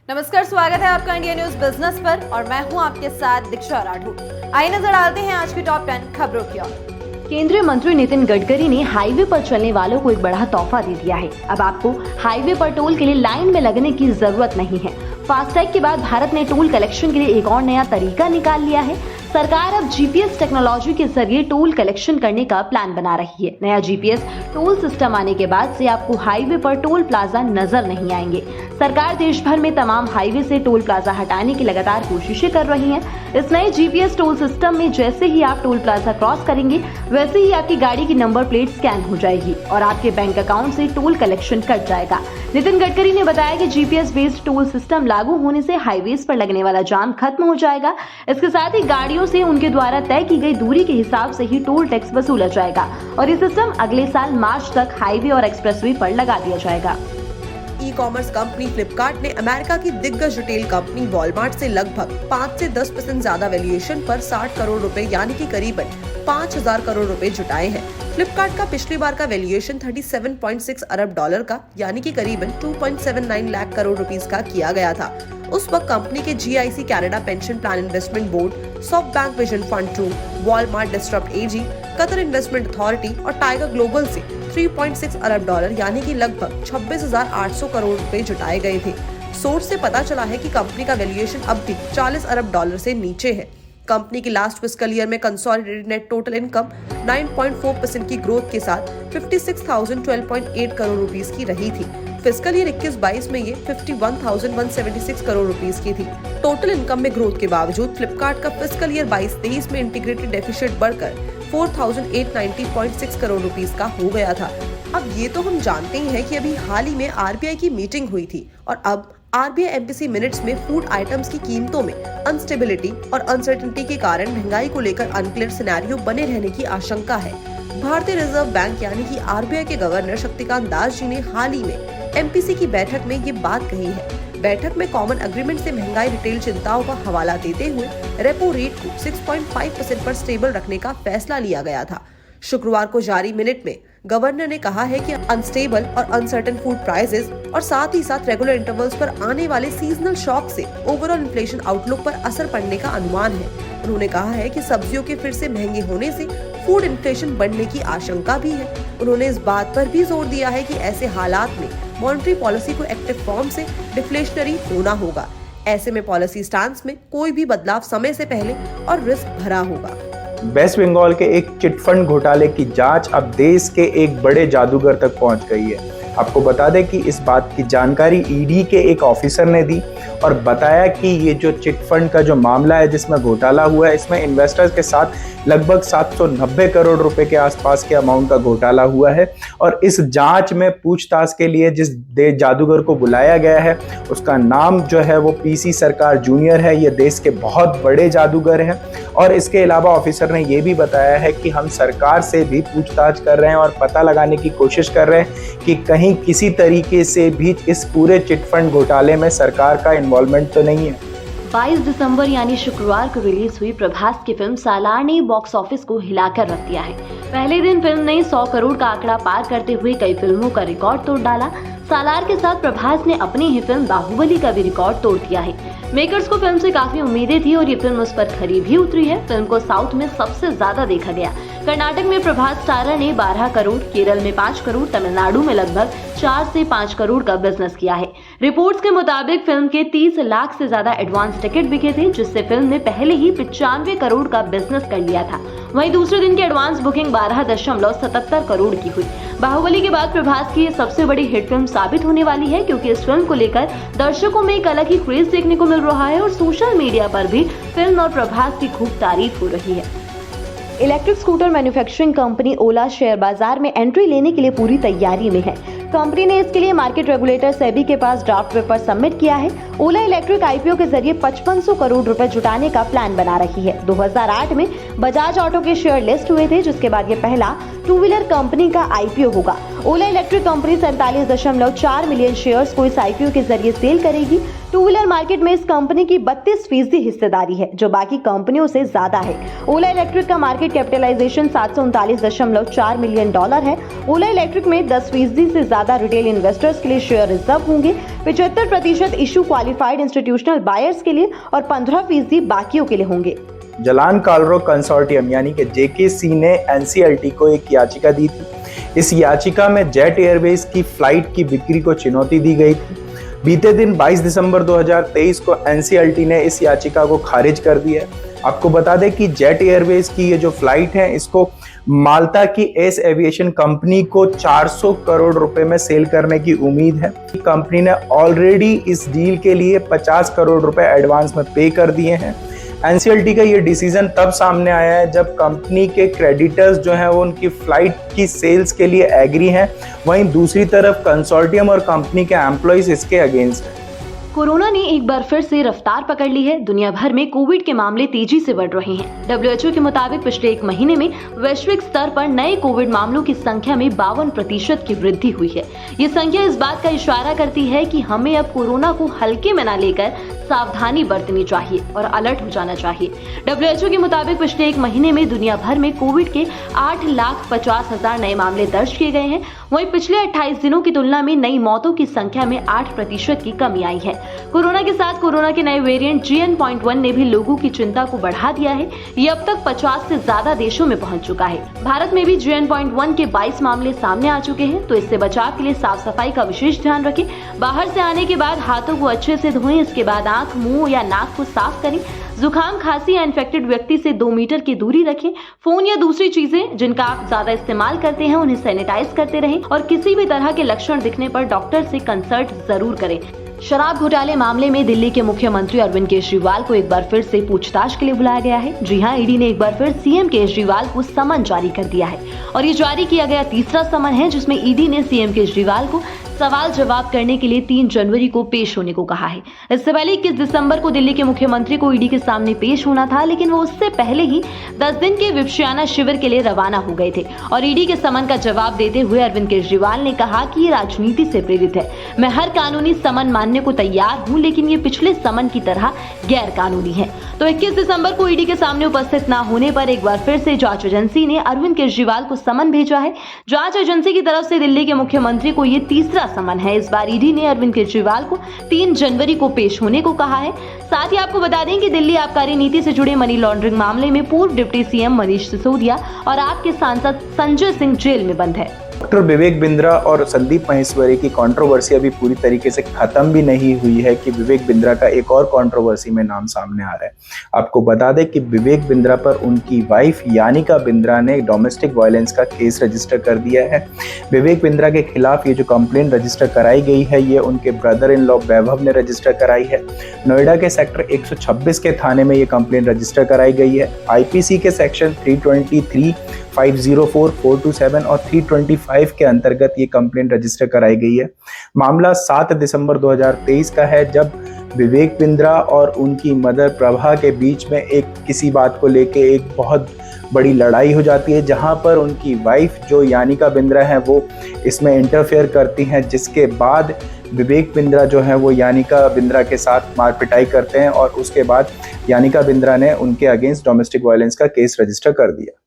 नमस्कार, स्वागत है आपका इंडिया न्यूज बिजनेस पर और मैं हूं आपके साथ दीक्षा राठौर। आइए नजर डालते हैं आज की टॉप 10 खबरों की ओर। केंद्रीय मंत्री नितिन गडकरी ने हाईवे पर चलने वालों को एक बड़ा तोहफा दे दिया है। अब आपको हाईवे पर टोल के लिए लाइन में लगने की जरूरत नहीं है। फास्टैग के बाद भारत ने टोल कलेक्शन के लिए एक और नया तरीका निकाल लिया है। सरकार अब जीपीएस टेक्नोलॉजी के जरिए टोल कलेक्शन करने का प्लान बना रही है। नया जीपीएस टोल सिस्टम आने के बाद से आपको हाईवे पर टोल प्लाजा नजर नहीं आएंगे। सरकार देश भर में तमाम हाईवे से टोल प्लाजा हटाने की लगातार कोशिशें कर रही है। इस नए जीपीएस टोल सिस्टम में जैसे ही आप टोल प्लाजा क्रॉस करेंगे वैसे ही आपकी गाड़ी की नंबर प्लेट स्कैन हो जाएगी और आपके बैंक अकाउंट से टोल कलेक्शन कट जाएगा। नितिन गडकरी ने बताया कि जीपीएस बेस्ड टोल सिस्टम लागू होने से हाईवेज पर लगने वाला जाम खत्म हो जाएगा। इसके साथ ही गाड़ियों से उनके द्वारा तय की गई दूरी के हिसाब से ही टोल टैक्स वसूला जाएगा और ये सिस्टम अगले साल मार्च तक हाईवे और एक्सप्रेसवे पर लगा दिया जाएगा। ई कॉमर्स कंपनी फ्लिपकार्ट ने अमेरिका की दिग्गज रिटेल कंपनी वॉलमार्ट से लगभग 5 से 10% ज्यादा वैल्यूएशन पर 60 करोड़ रुपए यानी कि करीबन 5,000 करोड़ रुपए जुटाए हैं। फ्लिपकार्ट का पिछली बार का वैल्यूएशन 37.6 अरब डॉलर का यानी कि करीबन 2.79 लाख करोड़ रुपीस का किया गया था। उस वक्त कंपनी के GIC Canada pension plan investment board, SoftBank vision fund 2, Walmart disrupt AG, Qatar investment authority और टाइगर ग्लोबल से 3.6 अरब डॉलर यानी कि लगभग 26,800 करोड़ रुपए जुटाए गए थे। सोर्स से पता चला है कि कंपनी का वैल्यूएशन अब भी 40 अरब डॉलर से नीचे है। कंपनी की लास्ट फिस्कल ईयर में कंसोलिडेटेड नेट टोटल इनकम 9.4% की ग्रोथ के साथ 56,012.8 करोड़ रुपीस की रही थी। फिस्कल ईयर 21-22 में ये 51,176 करोड़ रुपीस की थी। टोटल इनकम में ग्रोथ के बावजूद फ्लिपकार्ट का फिस्कल ईयर 22-23 में इंटीग्रेटेड डेफिसिट बढ़कर 4,890.6 करोड़ रुपीस का हो गया था। अब ये तो हम जानते ही हैं कि अभी हाल ही में RBI की मीटिंग हुई थी और अब RBI MPC मिनट्स में फूड आइटम्स की कीमतों में अनस्टेबिलिटी और अनसर्टेनिटी के कारण महंगाई को लेकर अनक्लियर सिनेरियो बने रहने की आशंका है। भारतीय रिजर्व बैंक यानी कि RBI के गवर्नर शक्तिकांत दास जी ने हाल ही में MPC की बैठक में ये बात कही है। बैठक में कॉमन एग्रीमेंट से महंगाई रिटेल चिंताओं का हवाला देते हुए रेपो रेट को 6.5% पर स्टेबल रखने का फैसला लिया गया था। शुक्रवार को जारी मिनट में गवर्नर ने कहा है कि अनस्टेबल और अनसर्टेन फूड प्राइसेस और साथ ही साथ रेगुलर इंटरवल्स पर आने वाले सीजनल शॉक से ओवरऑल इन्फ्लेशन आउटलुक पर असर पड़ने का अनुमान है। उन्होंने कहा है कि सब्जियों के फिर से महंगे होने से फूड इन्फ्लेशन बढ़ने की आशंका भी है। उन्होंने इस बात पर भी जोर दिया है कि ऐसे हालात में मॉनेटरी पॉलिसी को एक्टिव फॉर्म से डिफ्लेशनरी होना होगा। ऐसे में पॉलिसी स्टांस में कोई भी बदलाव समय से पहले और रिस्क भरा होगा। वेस्ट बंगाल के एक चिटफंड घोटाले की जांच अब देश के एक बड़े जादूगर तक पहुंच गई है। आपको बता दें कि इस बात की जानकारी ED के एक ऑफिसर ने दी और बताया कि ये जो चिटफंड का जो मामला है जिसमें घोटाला हुआ है, इसमें इन्वेस्टर्स के साथ लगभग 790 करोड़ रुपए के आसपास के अमाउंट का घोटाला हुआ है और इस जांच में पूछताछ के लिए जिस जादूगर को बुलाया गया है उसका नाम जो है वो PC सरकार जूनियर है। ये देश के बहुत बड़े जादूगर हैं और इसके अलावा ऑफिसर ने ये भी बताया है कि हम सरकार से भी पूछताछ कर रहे हैं और पता लगाने की कोशिश कर रहे हैं कि कहीं किसी तरीके से भी इस पूरे चिटफंड घोटाले में सरकार का इन्वॉल्वमेंट तो नहीं है। 22 दिसंबर यानी शुक्रवार को रिलीज हुई प्रभास की फिल्म सालार ने बॉक्स ऑफिस को हिलाकर रख दिया है। पहले दिन फिल्म ने 100 करोड़ का आंकड़ा पार करते हुए कई फिल्मों का रिकॉर्ड तोड़ डाला। सालार के साथ प्रभास ने अपनी ही फिल्म बाहुबली का भी रिकॉर्ड तोड़ दिया है। मेकर्स को फिल्म से काफी उम्मीदें थी और ये फिल्म उस पर खरी भी उतरी है। फिल्म को साउथ में सबसे ज्यादा देखा गया। कर्नाटक में प्रभास स्टारर ने 12 करोड़, केरल में 5 करोड़, तमिलनाडु में लगभग 4 से 5 करोड़ का बिजनेस किया है। रिपोर्ट्स के मुताबिक फिल्म के 30 लाख से ज्यादा एडवांस टिकट बिके थे, जिससे फिल्म ने पहले ही 95 करोड़ का बिजनेस कर लिया था। वहीं दूसरे दिन की एडवांस बुकिंग 12.77 करोड़ की हुई। बाहुबली के बाद प्रभास की ये सबसे बड़ी हिट फिल्म साबित होने वाली है, क्योंकि इस फिल्म को लेकर दर्शकों में एक अलग ही क्रेज देखने को मिल रहा है और सोशल मीडिया पर भी फिल्म और प्रभास की खूब तारीफ हो रही है। इलेक्ट्रिक स्कूटर मैन्युफैक्चरिंग कंपनी ओला शेयर बाजार में एंट्री लेने के लिए पूरी तैयारी में है। कंपनी ने इसके लिए मार्केट रेगुलेटर सेबी के पास ड्राफ्ट पेपर सबमिट किया है। ओला इलेक्ट्रिक IPO के जरिए 5500 करोड़ रुपए जुटाने का प्लान बना रही है। 2008 में बजाज ऑटो के शेयर लिस्ट हुए थे, जिसके बाद ये पहला 2 व्हीलर कंपनी का IPO होगा। ओला इलेक्ट्रिक कंपनी 47.4 मिलियन शेयर्स को इस IPO के जरिए सेल करेगी। टू व्हीलर मार्केट में इस कंपनी की 32% हिस्सेदारी है, जो बाकी कंपनियों से ज्यादा है। ओला इलेक्ट्रिक का मार्केट कैपिटलाइजेशन $739.4 मिलियन है। ओला इलेक्ट्रिक में 10% से ज्यादा रिटेल इन्वेस्टर्स के लिए शेयर रिजर्व होंगे, 75% इशू क्वालिफाइड इंस्टीट्यूशनल बायर्स के लिए और 15% बाकियों के लिए होंगे। जलान कालरो कंसोर्टियम यानी कि JKC ने NCLT को एक याचिका दी थी। इस याचिका में जेट एयरवेज की फ्लाइट की बिक्री को चुनौती दी गई थी। बीते दिन 22 दिसंबर 2023 को NCLT ने इस याचिका को खारिज कर दिया है। आपको बता दें कि जेट एयरवेज की ये जो फ्लाइट है, इसको माल्टा की एस एविएशन कंपनी को 400 करोड़ रुपए में सेल करने की उम्मीद है। कंपनी ने ऑलरेडी इस डील के लिए 50 करोड़ रुपए एडवांस में पे कर दिए हैं। NCLT का ये डिसीजन तब सामने आया है जब कंपनी के क्रेडिटर्स जो हैं वो उनकी फ्लाइट की सेल्स के लिए एग्री हैं, वहीं दूसरी तरफ कंसोर्टियम और कंपनी के एम्प्लॉइज इसके अगेंस्ट हैं। कोरोना ने एक बार फिर से रफ्तार पकड़ ली है। दुनिया भर में कोविड के मामले तेजी से बढ़ रहे हैं। WHO के मुताबिक पिछले एक महीने में वैश्विक स्तर पर नए कोविड मामलों की संख्या में 52% की वृद्धि हुई है। ये संख्या इस बात का इशारा करती है कि हमें अब कोरोना को हल्के में न लेकर सावधानी बरतनी चाहिए और अलर्ट हो जाना चाहिए। WHO के मुताबिक पिछले एक महीने में दुनिया भर में कोविड के 8,50,000 नए मामले दर्ज किए गए हैं। वहीं पिछले 28 दिनों की तुलना में नई मौतों की संख्या में 8% की कमी आई है। कोरोना के साथ कोरोना के नए वेरिएंट GN.1 ने भी लोगों की चिंता को बढ़ा दिया है। ये अब तक 50 से ज्यादा देशों में पहुंच चुका है। भारत में भी GN.1 के 22 मामले सामने आ चुके हैं। तो इससे बचाव के लिए साफ सफाई का विशेष ध्यान रखें। बाहर से आने के बाद हाथों को अच्छे से धोएं। इसके बाद आंख, मुंह या नाक को साफ करें। जुकाम, खांसी या इन्फेक्टेड व्यक्ति से 2 मीटर की दूरी रखें। फोन या दूसरी चीजें जिनका आप ज्यादा इस्तेमाल करते हैं उन्हें सैनिटाइज करते रहें और किसी भी तरह के लक्षण दिखने पर डॉक्टर से कंसल्ट जरूर करें। शराब घोटाले मामले में दिल्ली के मुख्यमंत्री अरविंद केजरीवाल को एक बार फिर से पूछताछ के लिए बुलाया गया है। जी हां, ईडी ने एक बार फिर CM केजरीवाल को समन जारी कर दिया है और ये जारी किया गया तीसरा समन है जिसमें ईडी ने CM केजरीवाल को सवाल जवाब करने के लिए 3 जनवरी को पेश होने को कहा है। इससे पहले 21 दिसंबर को दिल्ली के मुख्यमंत्री को ईडी के सामने पेश होना था, लेकिन वो उससे पहले ही 10 दिन के विपश्यना शिविर के लिए रवाना हो गए थे और ईडी के समन का जवाब देते हुए अरविंद केजरीवाल ने कहा कि ये राजनीति से प्रेरित है। मैं हर कानूनी समन मानने को तैयार हूं, लेकिन ये पिछले समन की तरह गैर कानूनी है। तो 21 दिसंबर को ईडी के सामने उपस्थित न होने पर एक बार फिर से जांच एजेंसी ने अरविंद केजरीवाल को समन भेजा है। जांच एजेंसी की तरफ से दिल्ली के मुख्यमंत्री को ये तीसरा समन है। इस बार ईडी ने अरविंद केजरीवाल को 3 जनवरी को पेश होने को कहा है। साथ ही आपको बता दें कि दिल्ली आबकारी नीति से जुड़े मनी लॉन्ड्रिंग मामले में पूर्व डिप्टी CM मनीष सिसोदिया और आप के सांसद संजय सिंह जेल में बंद है। डॉक्टर विवेक बिंद्रा और संदीप महेश्वरी की कंट्रोवर्सी अभी पूरी तरीके से खत्म भी नहीं हुई है कि विवेक बिंद्रा का एक और कंट्रोवर्सी में नाम सामने आ रहा है। आपको बता दें कि विवेक बिंद्रा पर उनकी वाइफ यानिका बिंद्रा ने डोमेस्टिक वायलेंस का केस रजिस्टर कर दिया है। विवेक बिंद्रा के खिलाफ ये जो कंप्लेंट रजिस्टर कराई गई है, ये उनके ब्रदर इन लॉ वैभव ने रजिस्टर कराई है। नोएडा के सेक्टर 126 के थाने में ये कंप्लेंट रजिस्टर कराई गई है। IPC के सेक्शन 323, 504, 427 और 325 के अंतर्गत ये कंप्लेंट रजिस्टर कराई गई है। मामला 7 दिसंबर 2023 का है, जब विवेक बिंद्रा और उनकी मदर प्रभा के बीच में किसी बात को लेके एक बहुत बड़ी लड़ाई हो जाती है, जहां पर उनकी वाइफ जो यानिका बिंद्रा है वो इसमें इंटरफेयर करती हैं, जिसके बाद विवेक बिंद्रा जो है वो यानिका बिंद्रा के साथ मार पिटाई करते हैं और उसके बाद यानिका बिंद्रा ने उनके अगेंस्ट डोमेस्टिक वायलेंस का केस रजिस्टर कर दिया।